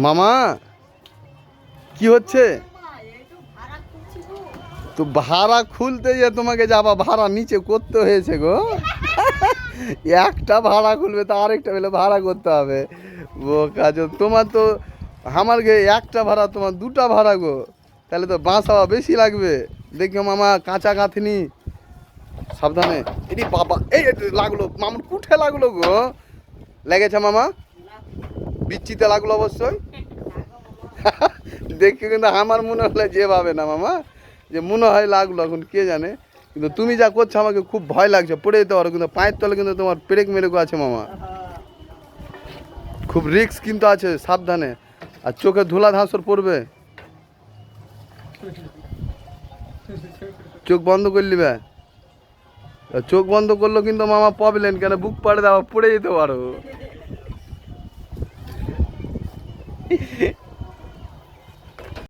মামা কি হচ্ছে? তো ভাড়া খুলতে যে তোমাকে যাবা ভাড়া নিচে করতে হয়েছে গো। একটা ভাড়া খুলবে তো আরেকটা বেলে ভাড়া করতে হবে। কাজ তোমার তো আমার গে একটা ভাড়া তোমার দুটা ভাড়া গো, তাহলে তো বাঁশ হাওয়া বেশি লাগবে। দেখো মামা কাঁচা কাঁথনি সাবধানে। এটি বাবা এই লাগলো মামুন, কুঠে লাগলো গো। লেগেছে মামা? বিচ্ছিতে লাগলো অবশ্যই। দেখে কিন্তু আমার মনে হলে যে ভাবে না মামা যে মনে হয় লাগলো, এখন কে জানে। কিন্তু তুমি যা করছো আমাকে খুব ভয় লাগছে, পড়ে যেতে পারো কিন্তু। পায়ের তলে কিন্তু তোমার পেরেক মেরেকও আছে মামা, খুব রিস্ক কিন্তু আছে, সাবধানে। আর চোখে ধুলা ধাঁসর পড়বে, চোখ বন্ধ করে নিবে। চোখ বন্ধ করলো কিন্তু মামা প্রবলেম, কেন বুক পাড়ে দেওয়া পড়ে যেতে পারো।